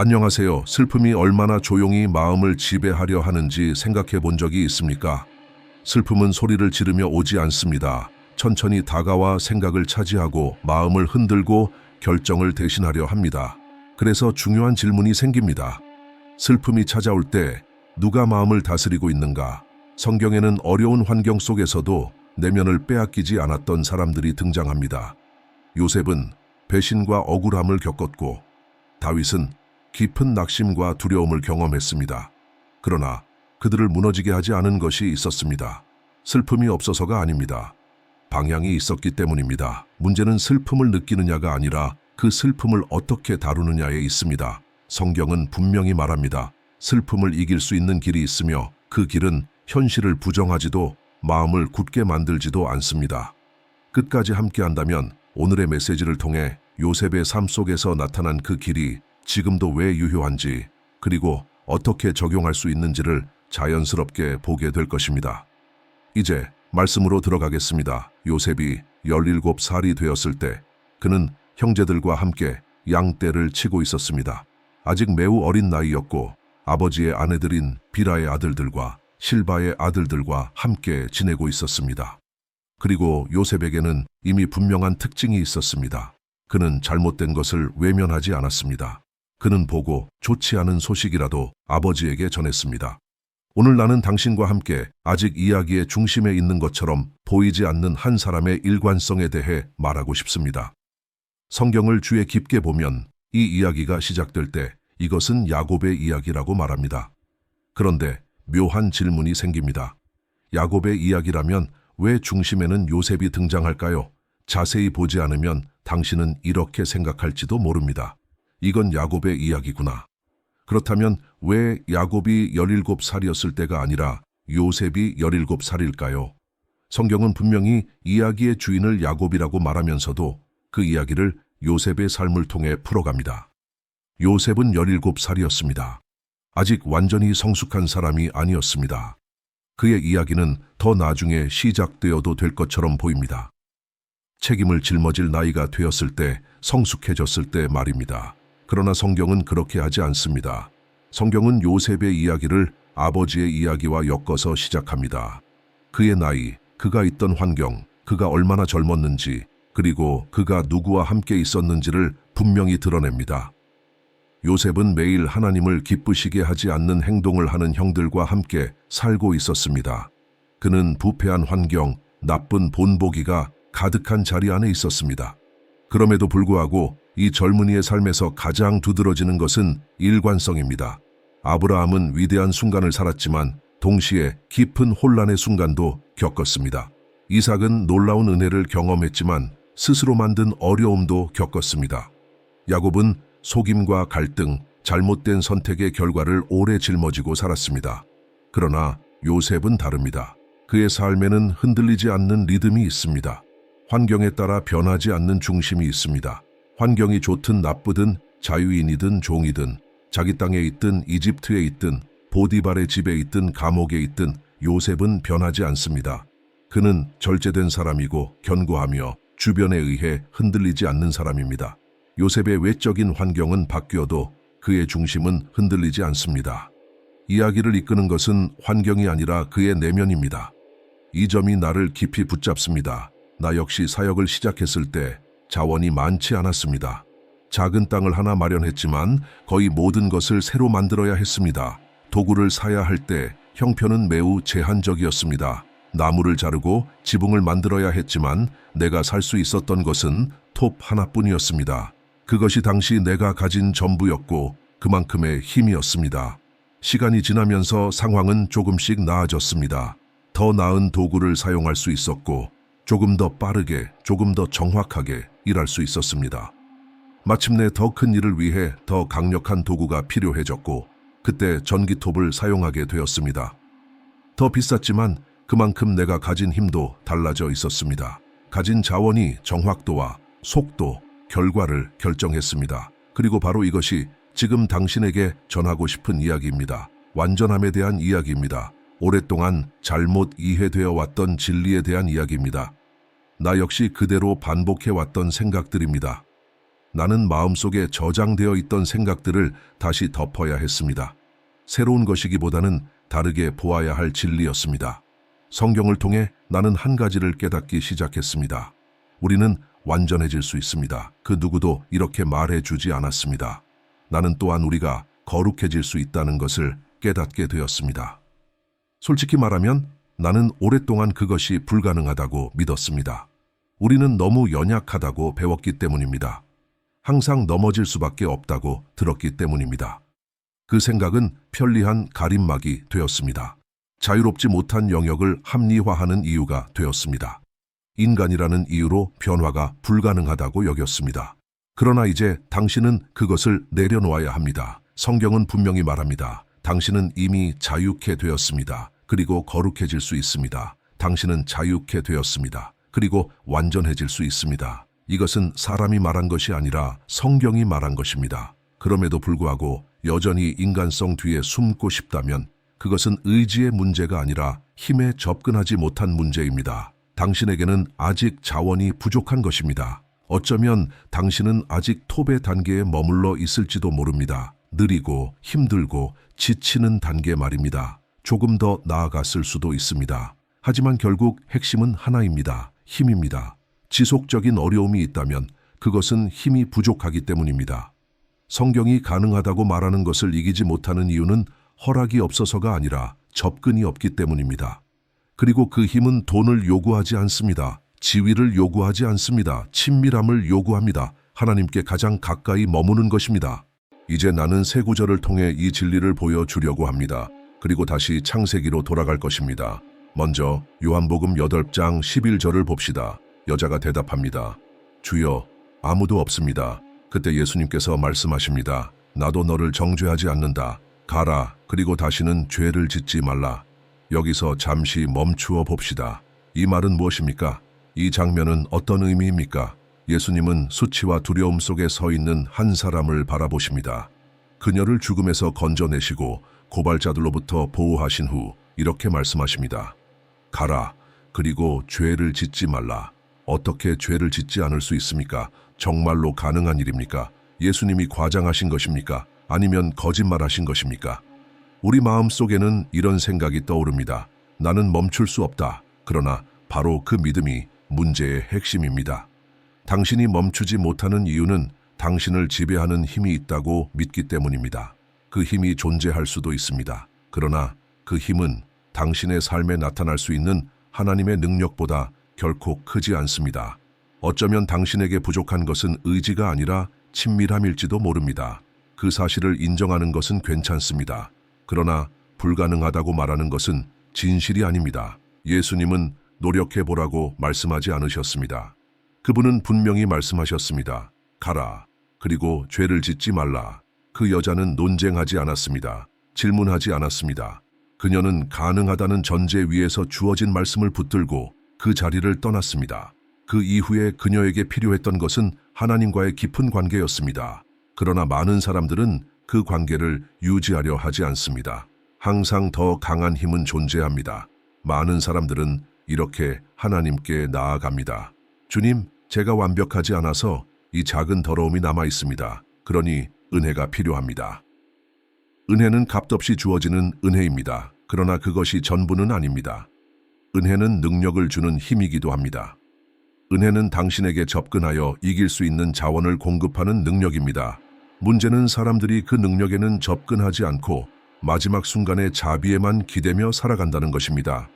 안녕하세요. 슬픔이 얼마나 조용히 마음을 지배하려 하는지 생각해 본 적이 있습니까? 슬픔은 소리를 지르며 오지 않습니다. 천천히 다가와 생각을 차지하고 마음을 흔들고 결정을 대신하려 합니다. 그래서 중요한 질문이 생깁니다. 슬픔이 찾아올 때 누가 마음을 다스리고 있는가? 성경에는 어려운 환경 속에서도 내면을 빼앗기지 않았던 사람들이 등장합니다. 요셉은 배신과 억울함을 겪었고, 다윗은 깊은 낙심과 두려움을 경험했습니다. 그러나 그들을 무너지게 하지 않은 것이 있었습니다. 슬픔이 없어서가 아닙니다. 방향이 있었기 때문입니다. 문제는 슬픔을 느끼느냐가 아니라 그 슬픔을 어떻게 다루느냐에 있습니다. 성경은 분명히 말합니다. 슬픔을 이길 수 있는 길이 있으며 그 길은 현실을 부정하지도 마음을 굳게 만들지도 않습니다. 끝까지 함께한다면 오늘의 메시지를 통해 요셉의 삶 속에서 나타난 그 길이 지금도 왜 유효한지, 그리고 어떻게 적용할 수 있는지를 자연스럽게 보게 될 것입니다. 이제 말씀으로 들어가겠습니다. 요셉이 17살이 되었을 때 그는 형제들과 함께 양떼를 치고 있었습니다. 아직 매우 어린 나이였고 아버지의 아내들인 비라의 아들들과 실바의 아들들과 함께 지내고 있었습니다. 그리고 요셉에게는 이미 분명한 특징이 있었습니다. 그는 잘못된 것을 외면하지 않았습니다. 그는 보고 좋지 않은 소식이라도 아버지에게 전했습니다. 오늘 나는 당신과 함께 아직 이야기의 중심에 있는 것처럼 보이지 않는 한 사람의 일관성에 대해 말하고 싶습니다. 성경을 주의 깊게 보면 이 이야기가 시작될 때 이것은 야곱의 이야기라고 말합니다. 그런데 묘한 질문이 생깁니다. 야곱의 이야기라면 왜 중심에는 요셉이 등장할까요? 자세히 보지 않으면 당신은 이렇게 생각할지도 모릅니다. 이건 야곱의 이야기구나. 그렇다면 왜 야곱이 17살이었을 때가 아니라 요셉이 17살일까요? 성경은 분명히 이야기의 주인을 야곱이라고 말하면서도 그 이야기를 요셉의 삶을 통해 풀어갑니다. 요셉은 17살이었습니다. 아직 완전히 성숙한 사람이 아니었습니다. 그의 이야기는 더 나중에 시작되어도 될 것처럼 보입니다. 책임을 짊어질 나이가 되었을 때, 성숙해졌을 때 말입니다. 그러나 성경은 그렇게 하지 않습니다. 성경은 요셉의 이야기를 아버지의 이야기와 엮어서 시작합니다. 그의 나이, 그가 있던 환경, 그가 얼마나 젊었는지, 그리고 그가 누구와 함께 있었는지를 분명히 드러냅니다. 요셉은 매일 하나님을 기쁘시게 하지 않는 행동을 하는 형들과 함께 살고 있었습니다. 그는 부패한 환경, 나쁜 본보기가 가득한 자리 안에 있었습니다. 그럼에도 불구하고 이 젊은이의 삶에서 가장 두드러지는 것은 일관성입니다. 아브라함은 위대한 순간을 살았지만 동시에 깊은 혼란의 순간도 겪었습니다. 이삭은 놀라운 은혜를 경험했지만 스스로 만든 어려움도 겪었습니다. 야곱은 속임과 갈등, 잘못된 선택의 결과를 오래 짊어지고 살았습니다. 그러나 요셉은 다릅니다. 그의 삶에는 흔들리지 않는 리듬이 있습니다. 환경에 따라 변하지 않는 중심이 있습니다. 환경이 좋든 나쁘든 자유인이든 종이든 자기 땅에 있든 이집트에 있든 보디발의 집에 있든 감옥에 있든 요셉은 변하지 않습니다. 그는 절제된 사람이고 견고하며 주변에 의해 흔들리지 않는 사람입니다. 요셉의 외적인 환경은 바뀌어도 그의 중심은 흔들리지 않습니다. 이야기를 이끄는 것은 환경이 아니라 그의 내면입니다. 이 점이 나를 깊이 붙잡습니다. 나 역시 사역을 시작했을 때 자원이 많지 않았습니다. 작은 땅을 하나 마련했지만 거의 모든 것을 새로 만들어야 했습니다. 도구를 사야 할 때 형편은 매우 제한적이었습니다. 나무를 자르고 지붕을 만들어야 했지만 내가 살 수 있었던 것은 톱 하나뿐이었습니다. 그것이 당시 내가 가진 전부였고 그만큼의 힘이었습니다. 시간이 지나면서 상황은 조금씩 나아졌습니다. 더 나은 도구를 사용할 수 있었고 조금 더 빠르게, 조금 더 정확하게 일할 수 있었습니다. 마침내 더 큰 일을 위해 더 강력한 도구가 필요해졌고 그때 전기톱을 사용하게 되었습니다. 더 비쌌지만 그만큼 내가 가진 힘도 달라져 있었습니다. 가진 자원이 정확도와 속도, 결과를 결정했습니다. 그리고 바로 이것이 지금 당신에게 전하고 싶은 이야기입니다. 완전함에 대한 이야기입니다. 오랫동안 잘못 이해되어 왔던 진리에 대한 이야기입니다. 나 역시 그대로 반복해왔던 생각들입니다. 나는 마음속에 저장되어 있던 생각들을 다시 덮어야 했습니다. 새로운 것이기보다는 다르게 보아야 할 진리였습니다. 성경을 통해 나는 한 가지를 깨닫기 시작했습니다. 우리는 완전해질 수 있습니다. 그 누구도 이렇게 말해주지 않았습니다. 나는 또한 우리가 거룩해질 수 있다는 것을 깨닫게 되었습니다. 솔직히 말하면 나는 오랫동안 그것이 불가능하다고 믿었습니다. 우리는 너무 연약하다고 배웠기 때문입니다. 항상 넘어질 수밖에 없다고 들었기 때문입니다. 그 생각은 편리한 가림막이 되었습니다. 자유롭지 못한 영역을 합리화하는 이유가 되었습니다. 인간이라는 이유로 변화가 불가능하다고 여겼습니다. 그러나 이제 당신은 그것을 내려놓아야 합니다. 성경은 분명히 말합니다. 당신은 이미 자유케 되었습니다. 그리고 거룩해질 수 있습니다. 당신은 자유케 되었습니다. 그리고 완전해질 수 있습니다. 이것은 사람이 말한 것이 아니라 성경이 말한 것입니다. 그럼에도 불구하고 여전히 인간성 뒤에 숨고 싶다면 그것은 의지의 문제가 아니라 힘에 접근하지 못한 문제입니다. 당신에게는 아직 자원이 부족한 것입니다. 어쩌면 당신은 아직 토배 단계에 머물러 있을지도 모릅니다. 느리고 힘들고 지치는 단계 말입니다. 조금 더 나아갔을 수도 있습니다. 하지만 결국 핵심은 하나입니다. 힘입니다. 지속적인 어려움이 있다면 그것은 힘이 부족하기 때문입니다. 성경이 가능하다고 말하는 것을 이기지 못하는 이유는 허락이 없어서가 아니라 접근이 없기 때문입니다. 그리고 그 힘은 돈을 요구하지 않습니다. 지위를 요구하지 않습니다. 친밀함을 요구합니다. 하나님께 가장 가까이 머무는 것입니다. 이제 나는 새 구절을 통해 이 진리를 보여주려고 합니다. 그리고 다시 창세기로 돌아갈 것입니다. 먼저 요한복음 8장 11절을 봅시다. 여자가 대답합니다. 주여, 아무도 없습니다. 그때 예수님께서 말씀하십니다. 나도 너를 정죄하지 않는다. 가라. 그리고 다시는 죄를 짓지 말라. 여기서 잠시 멈추어 봅시다. 이 말은 무엇입니까? 이 장면은 어떤 의미입니까? 예수님은 수치와 두려움 속에 서 있는 한 사람을 바라보십니다. 그녀를 죽음에서 건져내시고 고발자들로부터 보호하신 후 이렇게 말씀하십니다. 가라. 그리고 죄를 짓지 말라. 어떻게 죄를 짓지 않을 수 있습니까? 정말로 가능한 일입니까? 예수님이 과장하신 것입니까? 아니면 거짓말하신 것입니까? 우리 마음속에는 이런 생각이 떠오릅니다. 나는 멈출 수 없다. 그러나 바로 그 믿음이 문제의 핵심입니다. 당신이 멈추지 못하는 이유는 당신을 지배하는 힘이 있다고 믿기 때문입니다. 그 힘이 존재할 수도 있습니다. 그러나 그 힘은 당신의 삶에 나타날 수 있는 하나님의 능력보다 결코 크지 않습니다. 어쩌면 당신에게 부족한 것은 의지가 아니라 친밀함일지도 모릅니다. 그 사실을 인정하는 것은 괜찮습니다. 그러나 불가능하다고 말하는 것은 진실이 아닙니다. 예수님은 노력해보라고 말씀하지 않으셨습니다. 그분은 분명히 말씀하셨습니다. 가라. 그리고 죄를 짓지 말라. 그 여자는 논쟁하지 않았습니다. 질문하지 않았습니다. 그녀는 가능하다는 전제 위에서 주어진 말씀을 붙들고 그 자리를 떠났습니다. 그 이후에 그녀에게 필요했던 것은 하나님과의 깊은 관계였습니다. 그러나 많은 사람들은 그 관계를 유지하려 하지 않습니다. 항상 더 강한 힘은 존재합니다. 많은 사람들은 이렇게 하나님께 나아갑니다. 주님, 제가 완벽하지 않아서 이 작은 더러움이 남아 있습니다. 그러니 은혜가 필요합니다. 은혜는 값없이 주어지는 은혜입니다. 그러나 그것이 전부는 아닙니다. 은혜는 능력을 주는 힘이기도 합니다. 은혜는 당신에게 접근하여 이길 수 있는 자원을 공급하는 능력입니다. 문제는 사람들이 그 능력에는 접근하지 않고 마지막 순간의 자비에만 기대며 살아간다는 것입니다.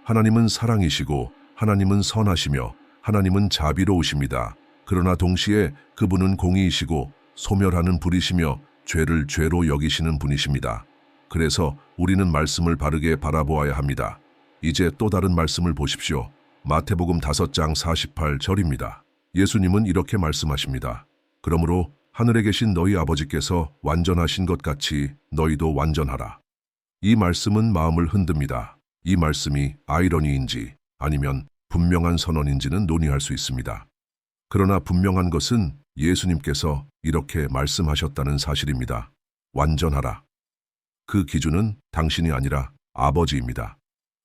하나님은 사랑이시고 하나님은 선하시며 하나님은 자비로우십니다. 그러나 동시에 그분은 공의이시고 소멸하는 불이시며 죄를 죄로 여기시는 분이십니다. 그래서 우리는 말씀을 바르게 바라보아야 합니다. 이제 또 다른 말씀을 보십시오. 마태복음 5장 48절입니다. 예수님은 이렇게 말씀하십니다. 그러므로 하늘에 계신 너희 아버지께서 완전하신 것 같이 너희도 완전하라. 이 말씀은 마음을 흔듭니다. 이 말씀이 아이러니인지 아니면 분명한 선언인지는 논의할 수 있습니다. 그러나 분명한 것은 예수님께서 이렇게 말씀하셨다는 사실입니다. 완전하라. 그 기준은 당신이 아니라 아버지입니다.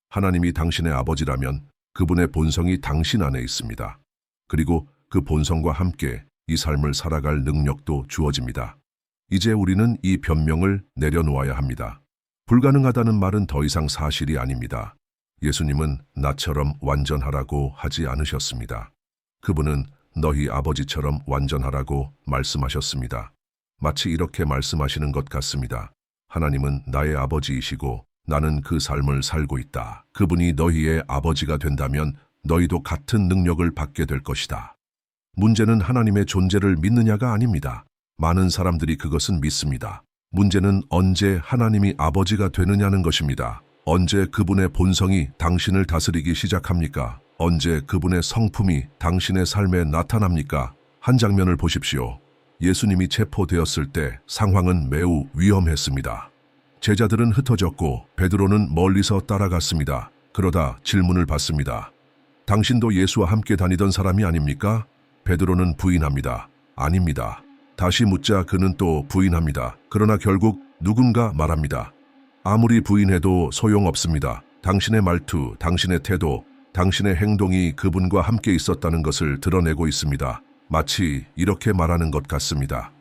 하나님이 당신의 아버지라면 그분의 본성이 당신 안에 있습니다. 그리고 그 본성과 함께 이 삶을 살아갈 능력도 주어집니다. 이제 우리는 이 변명을 내려놓아야 합니다. 불가능하다는 말은 더 이상 사실이 아닙니다. 예수님은 나처럼 완전하라고 하지 않으셨습니다. 그분은 너희 아버지처럼 완전하라고 말씀하셨습니다. 마치 이렇게 말씀하시는 것 같습니다. 하나님은 나의 아버지이시고 나는 그 삶을 살고 있다. 그분이 너희의 아버지가 된다면 너희도 같은 능력을 받게 될 것이다. 문제는 하나님의 존재를 믿느냐가 아닙니다. 많은 사람들이 그것은 믿습니다. 문제는 언제 하나님이 아버지가 되느냐는 것입니다. 언제 그분의 본성이 당신을 다스리기 시작합니까? 언제 그분의 성품이 당신의 삶에 나타납니까? 한 장면을 보십시오. 예수님이 체포되었을 때 상황은 매우 위험했습니다. 제자들은 흩어졌고 베드로는 멀리서 따라갔습니다. 그러다 질문을 받습니다. 당신도 예수와 함께 다니던 사람이 아닙니까? 베드로는 부인합니다. 아닙니다. 다시 묻자 그는 또 부인합니다. 그러나 결국 누군가 말합니다. 아무리 부인해도 소용없습니다. 당신의 말투, 당신의 태도, 당신의 행동이 그분과 함께 있었다는 것을 드러내고 있습니다. 마치 이렇게 말하는 것 같습니다.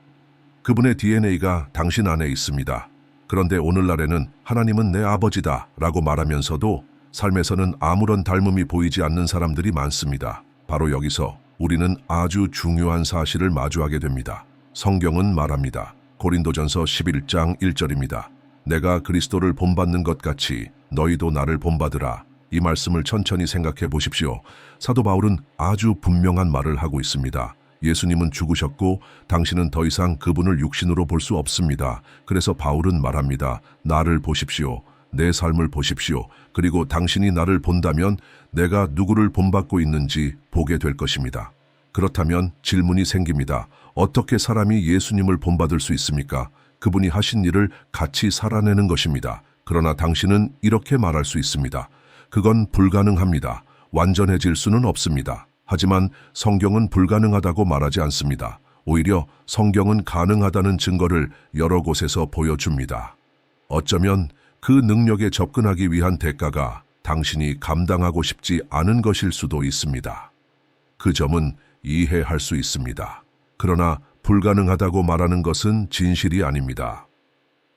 그분의 DNA가 당신 안에 있습니다. 그런데 오늘날에는 하나님은 내 아버지다 라고 말하면서도 삶에서는 아무런 닮음이 보이지 않는 사람들이 많습니다. 바로 여기서 우리는 아주 중요한 사실을 마주하게 됩니다. 성경은 말합니다. 고린도전서 11장 1절입니다. 내가 그리스도를 본받는 것 같이 너희도 나를 본받으라. 이 말씀을 천천히 생각해 보십시오. 사도 바울은 아주 분명한 말을 하고 있습니다. 예수님은 죽으셨고 당신은 더 이상 그분을 육신으로 볼 수 없습니다. 그래서 바울은 말합니다. 나를 보십시오. 내 삶을 보십시오. 그리고 당신이 나를 본다면 내가 누구를 본받고 있는지 보게 될 것입니다. 그렇다면 질문이 생깁니다. 어떻게 사람이 예수님을 본받을 수 있습니까? 그분이 하신 일을 같이 살아내는 것입니다. 그러나 당신은 이렇게 말할 수 있습니다. 그건 불가능합니다. 완전해질 수는 없습니다. 하지만 성경은 불가능하다고 말하지 않습니다. 오히려 성경은 가능하다는 증거를 여러 곳에서 보여줍니다. 어쩌면 그 능력에 접근하기 위한 대가가 당신이 감당하고 싶지 않은 것일 수도 있습니다. 그 점은 이해할 수 있습니다. 그러나 불가능하다고 말하는 것은 진실이 아닙니다.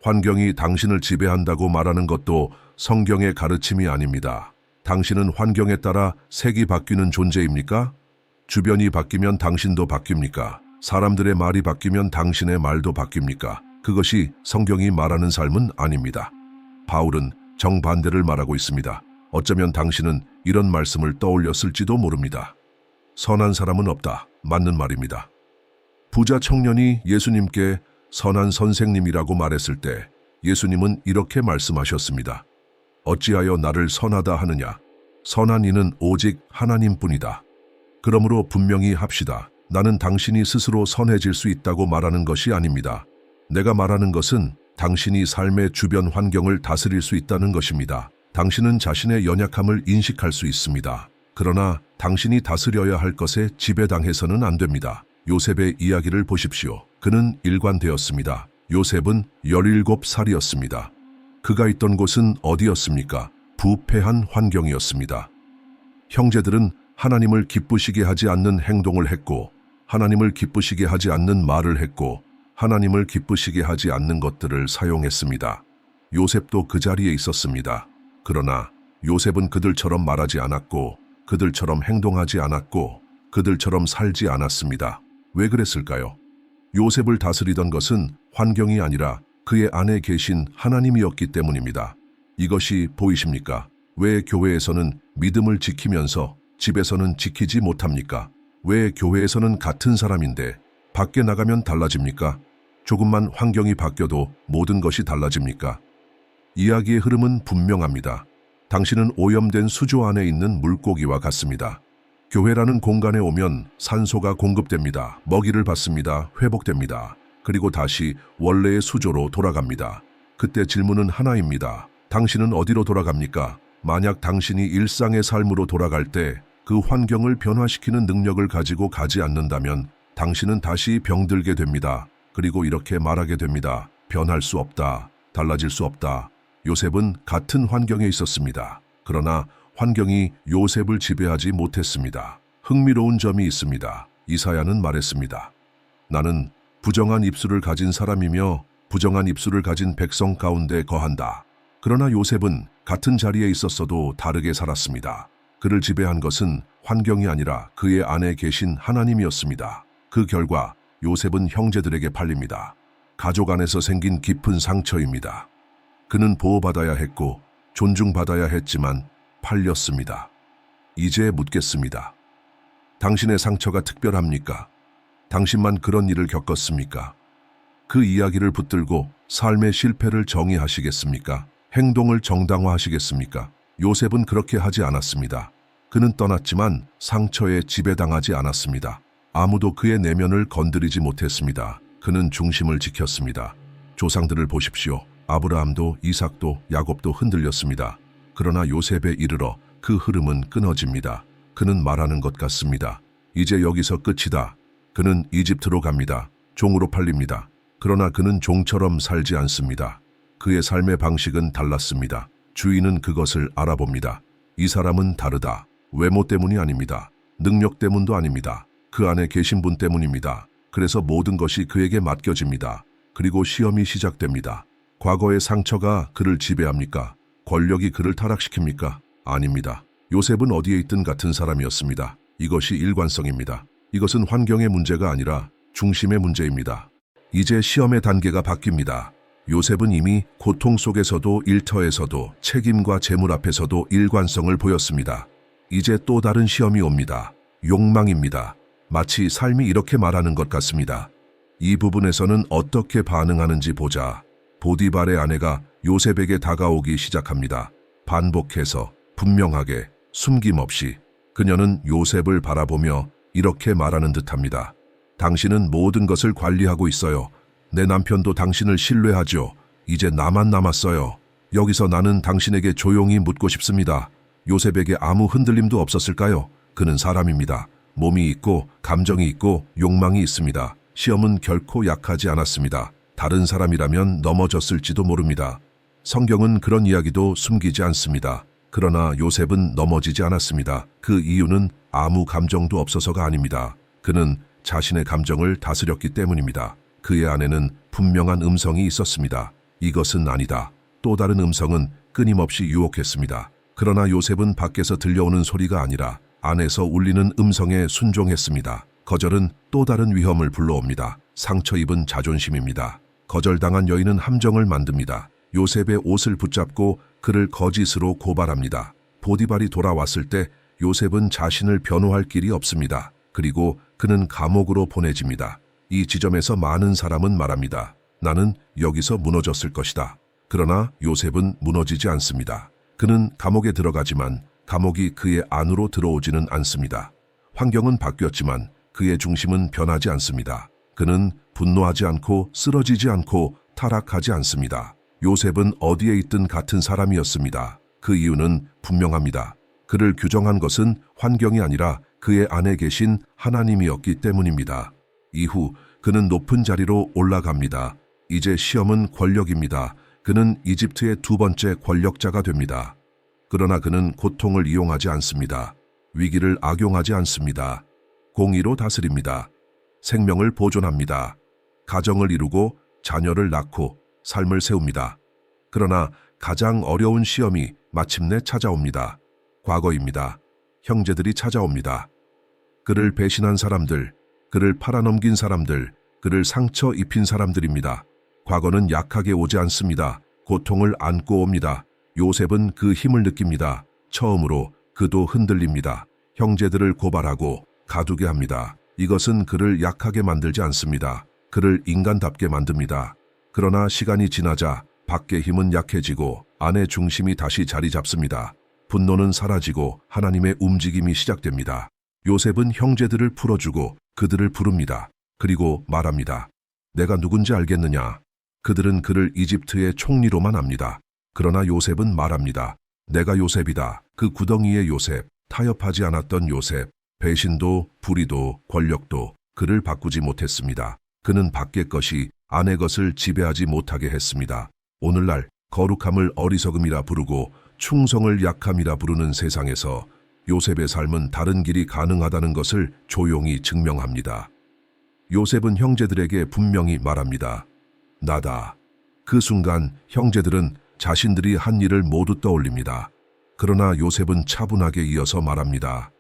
환경이 당신을 지배한다고 말하는 것도 성경의 가르침이 아닙니다. 당신은 환경에 따라 색이 바뀌는 존재입니까? 주변이 바뀌면 당신도 바뀝니까? 사람들의 말이 바뀌면 당신의 말도 바뀝니까? 그것이 성경이 말하는 삶은 아닙니다. 바울은 정반대를 말하고 있습니다. 어쩌면 당신은 이런 말씀을 떠올렸을지도 모릅니다. 선한 사람은 없다. 맞는 말입니다. 부자 청년이 예수님께 선한 선생님이라고 말했을 때 예수님은 이렇게 말씀하셨습니다. 어찌하여 나를 선하다 하느냐? 선한 이는 오직 하나님뿐이다. 그러므로 분명히 합시다. 나는 당신이 스스로 선해질 수 있다고 말하는 것이 아닙니다. 내가 말하는 것은 당신이 삶의 주변 환경을 다스릴 수 있다는 것입니다. 당신은 자신의 연약함을 인식할 수 있습니다. 그러나 당신이 다스려야 할 것에 지배당해서는 안 됩니다. 요셉의 이야기를 보십시오. 그는 일관되었습니다. 요셉은 17살이었습니다. 그가 있던 곳은 어디였습니까? 부패한 환경이었습니다. 형제들은 하나님을 기쁘시게 하지 않는 행동을 했고 하나님을 기쁘시게 하지 않는 말을 했고 하나님을 기쁘시게 하지 않는 것들을 사용했습니다. 요셉도 그 자리에 있었습니다. 그러나 요셉은 그들처럼 말하지 않았고 그들처럼 행동하지 않았고 그들처럼 살지 않았습니다. 왜 그랬을까요? 요셉을 다스리던 것은 환경이 아니라 그의 안에 계신 하나님이었기 때문입니다. 이것이 보이십니까? 왜 교회에서는 믿음을 지키면서 집에서는 지키지 못합니까? 왜 교회에서는 같은 사람인데 밖에 나가면 달라집니까? 조금만 환경이 바뀌어도 모든 것이 달라집니까? 이야기의 흐름은 분명합니다. 당신은 오염된 수조 안에 있는 물고기와 같습니다. 교회라는 공간에 오면 산소가 공급됩니다. 먹이를 받습니다. 회복됩니다. 그리고 다시 원래의 수조로 돌아갑니다. 그때 질문은 하나입니다. 당신은 어디로 돌아갑니까? 만약 당신이 일상의 삶으로 돌아갈 때 그 환경을 변화시키는 능력을 가지고 가지 않는다면 당신은 다시 병들게 됩니다. 그리고 이렇게 말하게 됩니다. 변할 수 없다. 달라질 수 없다. 요셉은 같은 환경에 있었습니다. 그러나 환경이 요셉을 지배하지 못했습니다. 흥미로운 점이 있습니다. 이사야는 말했습니다. 나는 부정한 입술을 가진 사람이며 부정한 입술을 가진 백성 가운데 거한다. 그러나 요셉은 같은 자리에 있었어도 다르게 살았습니다. 그를 지배한 것은 환경이 아니라 그의 안에 계신 하나님이었습니다. 그 결과 요셉은 형제들에게 팔립니다. 가족 안에서 생긴 깊은 상처입니다. 그는 보호받아야 했고 존중받아야 했지만 팔렸습니다. 이제 묻겠습니다. 당신의 상처가 특별합니까? 당신만 그런 일을 겪었습니까? 그 이야기를 붙들고 삶의 실패를 정의하시겠습니까? 행동을 정당화하시겠습니까? 요셉은 그렇게 하지 않았습니다. 그는 떠났지만 상처에 지배당하지 않았습니다. 아무도 그의 내면을 건드리지 못했습니다. 그는 중심을 지켰습니다. 조상들을 보십시오. 아브라함도 이삭도 야곱도 흔들렸습니다. 그러나 요셉에 이르러 그 흐름은 끊어집니다. 그는 말하는 것 같습니다. 이제 여기서 끝이다. 그는 이집트로 갑니다. 종으로 팔립니다. 그러나 그는 종처럼 살지 않습니다. 그의 삶의 방식은 달랐습니다. 주인은 그것을 알아봅니다. 이 사람은 다르다. 외모 때문이 아닙니다. 능력 때문도 아닙니다. 그 안에 계신 분 때문입니다. 그래서 모든 것이 그에게 맡겨집니다. 그리고 시험이 시작됩니다. 과거의 상처가 그를 지배합니까? 권력이 그를 타락시킵니까? 아닙니다. 요셉은 어디에 있든 같은 사람이었습니다. 이것이 일관성입니다. 이것은 환경의 문제가 아니라 중심의 문제입니다. 이제 시험의 단계가 바뀝니다. 요셉은 이미 고통 속에서도 일터에서도 책임과 재물 앞에서도 일관성을 보였습니다. 이제 또 다른 시험이 옵니다. 욕망입니다. 마치 삶이 이렇게 말하는 것 같습니다. 이 부분에서는 어떻게 반응하는지 보자. 보디발의 아내가 요셉에게 다가오기 시작합니다. 반복해서 분명하게 숨김없이 그녀는 요셉을 바라보며 이렇게 말하는 듯합니다. 당신은 모든 것을 관리하고 있어요. 내 남편도 당신을 신뢰하죠. 이제 나만 남았어요. 여기서 나는 당신에게 조용히 묻고 싶습니다. 요셉에게 아무 흔들림도 없었을까요? 그는 사람입니다. 몸이 있고 감정이 있고 욕망이 있습니다. 시험은 결코 약하지 않았습니다. 다른 사람이라면 넘어졌을지도 모릅니다. 성경은 그런 이야기도 숨기지 않습니다. 그러나 요셉은 넘어지지 않았습니다. 그 이유는 아무 감정도 없어서가 아닙니다. 그는 자신의 감정을 다스렸기 때문입니다. 그의 안에는 분명한 음성이 있었습니다. 이것은 아니다. 또 다른 음성은 끊임없이 유혹했습니다. 그러나 요셉은 밖에서 들려오는 소리가 아니라 안에서 울리는 음성에 순종했습니다. 거절은 또 다른 위험을 불러옵니다. 상처 입은 자존심입니다. 거절당한 여인은 함정을 만듭니다. 요셉의 옷을 붙잡고 그를 거짓으로 고발합니다. 보디발이 돌아왔을 때 요셉은 자신을 변호할 길이 없습니다. 그리고 그는 감옥으로 보내집니다. 이 지점에서 많은 사람은 말합니다. 나는 여기서 무너졌을 것이다. 그러나 요셉은 무너지지 않습니다. 그는 감옥에 들어가지만 감옥이 그의 안으로 들어오지는 않습니다. 환경은 바뀌었지만 그의 중심은 변하지 않습니다. 그는 분노하지 않고 쓰러지지 않고 타락하지 않습니다. 요셉은 어디에 있든 같은 사람이었습니다. 그 이유는 분명합니다. 그를 규정한 것은 환경이 아니라 그의 안에 계신 하나님이었기 때문입니다. 이후 그는 높은 자리로 올라갑니다. 이제 시험은 권력입니다. 그는 이집트의 두 번째 권력자가 됩니다. 그러나 그는 고통을 이용하지 않습니다. 위기를 악용하지 않습니다. 공의로 다스립니다. 생명을 보존합니다. 가정을 이루고 자녀를 낳고 삶을 세웁니다. 그러나 가장 어려운 시험이 마침내 찾아옵니다. 과거입니다. 형제들이 찾아옵니다. 그를 배신한 사람들, 그를 팔아넘긴 사람들, 그를 상처 입힌 사람들입니다. 과거는 약하게 오지 않습니다. 고통을 안고 옵니다. 요셉은 그 힘을 느낍니다. 처음으로 그도 흔들립니다. 형제들을 고발하고 가두게 합니다. 이것은 그를 약하게 만들지 않습니다. 그를 인간답게 만듭니다. 그러나 시간이 지나자 밖의 힘은 약해지고 안의 중심이 다시 자리 잡습니다. 분노는 사라지고 하나님의 움직임이 시작됩니다. 요셉은 형제들을 풀어주고 그들을 부릅니다. 그리고 말합니다. 내가 누군지 알겠느냐? 그들은 그를 이집트의 총리로만 압니다. 그러나 요셉은 말합니다. 내가 요셉이다. 그 구덩이의 요셉, 타협하지 않았던 요셉, 배신도 불의도 권력도 그를 바꾸지 못했습니다. 그는 밖의 것이 안의 것을 지배하지 못하게 했습니다. 오늘날 거룩함을 어리석음이라 부르고 충성을 약함이라 부르는 세상에서 요셉의 삶은 다른 길이 가능하다는 것을 조용히 증명합니다. 요셉은 형제들에게 분명히 말합니다. 나다. 그 순간 형제들은 자신들이 한 일을 모두 떠올립니다. 그러나 요셉은 차분하게 이어서 말합니다.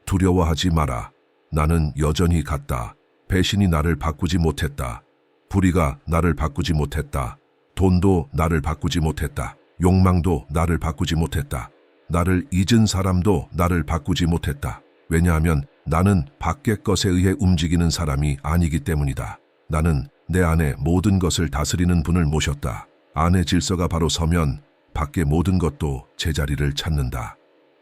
두려워하지 마라. 나는 여전히 같다. 배신이 나를 바꾸지 못했다. 불의가 나를 바꾸지 못했다. 돈도 나를 바꾸지 못했다. 욕망도 나를 바꾸지 못했다. 나를 잊은 사람도 나를 바꾸지 못했다. 왜냐하면 나는 밖의 것에 의해 움직이는 사람이 아니기 때문이다. 나는 내 안에 모든 것을 다스리는 분을 모셨다. 안의 질서가 바로 서면 밖의 모든 것도 제자리를 찾는다.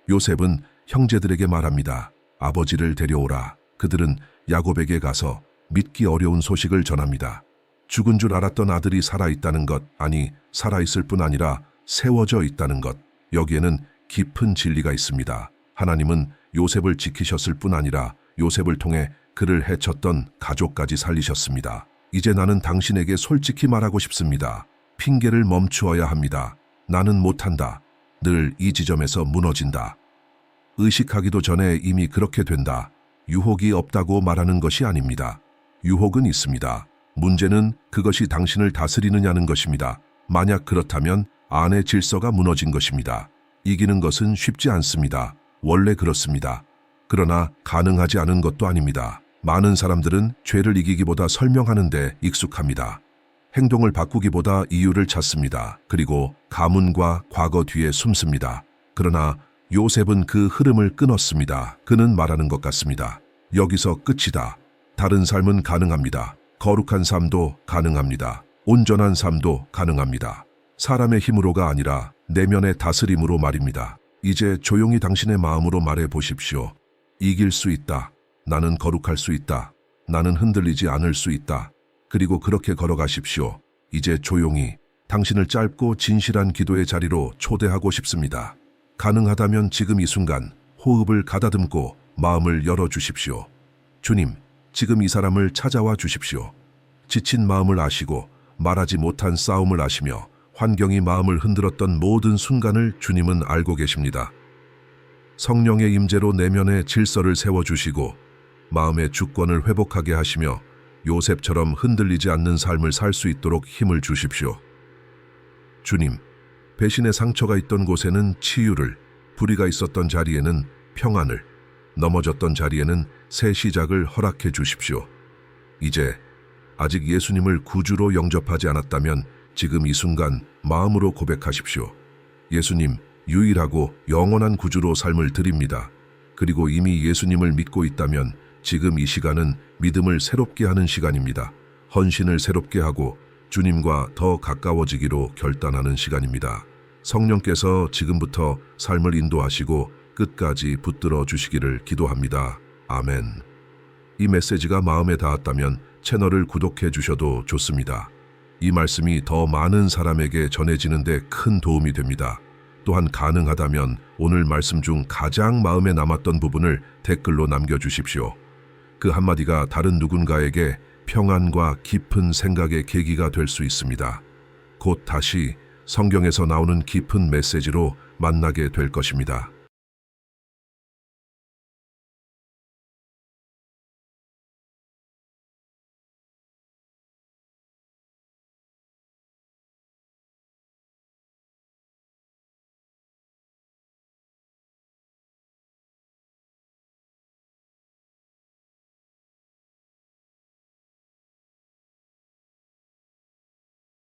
요셉은 형제들에게 말합니다. 아버지를 데려오라. 그들은 야곱에게 가서 믿기 어려운 소식을 전합니다. 죽은 줄 알았던 아들이 살아있다는 것, 아니 살아있을 뿐 아니라 세워져 있다는 것. 여기에는 깊은 진리가 있습니다. 하나님은 요셉을 지키셨을 뿐 아니라 요셉을 통해 그를 해쳤던 가족까지 살리셨습니다. 이제 나는 당신에게 솔직히 말하고 싶습니다. 핑계를 멈추어야 합니다. 나는 못한다. 늘 이 지점에서 무너진다. 의식하기도 전에 이미 그렇게 된다. 유혹이 없다고 말하는 것이 아닙니다. 유혹은 있습니다. 문제는 그것이 당신을 다스리느냐는 것입니다. 만약 그렇다면 안의 질서가 무너진 것입니다. 이기는 것은 쉽지 않습니다. 원래 그렇습니다. 그러나 가능하지 않은 것도 아닙니다. 많은 사람들은 죄를 이기기보다 설명하는 데 익숙합니다. 행동을 바꾸기보다 이유를 찾습니다. 그리고 가문과 과거 뒤에 숨습니다. 그러나 요셉은 그 흐름을 끊었습니다. 그는 말하는 것 같습니다. 여기서 끝이다. 다른 삶은 가능합니다. 거룩한 삶도 가능합니다. 온전한 삶도 가능합니다. 사람의 힘으로가 아니라 내면의 다스림으로 말입니다. 이제 조용히 당신의 마음으로 말해 보십시오. 이길 수 있다. 나는 거룩할 수 있다. 나는 흔들리지 않을 수 있다. 그리고 그렇게 걸어가십시오. 이제 조용히 당신을 짧고 진실한 기도의 자리로 초대하고 싶습니다. 가능하다면 지금 이 순간 호흡을 가다듬고 마음을 열어주십시오. 주님, 지금 이 사람을 찾아와 주십시오. 지친 마음을 아시고 말하지 못한 싸움을 아시며 환경이 마음을 흔들었던 모든 순간을 주님은 알고 계십니다. 성령의 임재로 내면의 질서를 세워주시고 마음의 주권을 회복하게 하시며 요셉처럼 흔들리지 않는 삶을 살 수 있도록 힘을 주십시오. 주님, 배신의 상처가 있던 곳에는 치유를, 불의가 있었던 자리에는 평안을, 넘어졌던 자리에는 새 시작을 허락해 주십시오. 이제 아직 예수님을 구주로 영접하지 않았다면 지금 이 순간 마음으로 고백하십시오. 예수님, 유일하고 영원한 구주로 삶을 드립니다. 그리고 이미 예수님을 믿고 있다면 지금 이 시간은 믿음을 새롭게 하는 시간입니다. 헌신을 새롭게 하고 주님과 더 가까워지기로 결단하는 시간입니다. 성령께서 지금부터 삶을 인도하시고 끝까지 붙들어 주시기를 기도합니다. 아멘. 이 메시지가 마음에 닿았다면 채널을 구독해 주셔도 좋습니다. 이 말씀이 더 많은 사람에게 전해지는 데 큰 도움이 됩니다. 또한 가능하다면 오늘 말씀 중 가장 마음에 남았던 부분을 댓글로 남겨주십시오. 그 한마디가 다른 누군가에게 평안과 깊은 생각의 계기가 될 수 있습니다. 곧 다시 성경에서 나오는 깊은 메시지로 만나게 될 것입니다.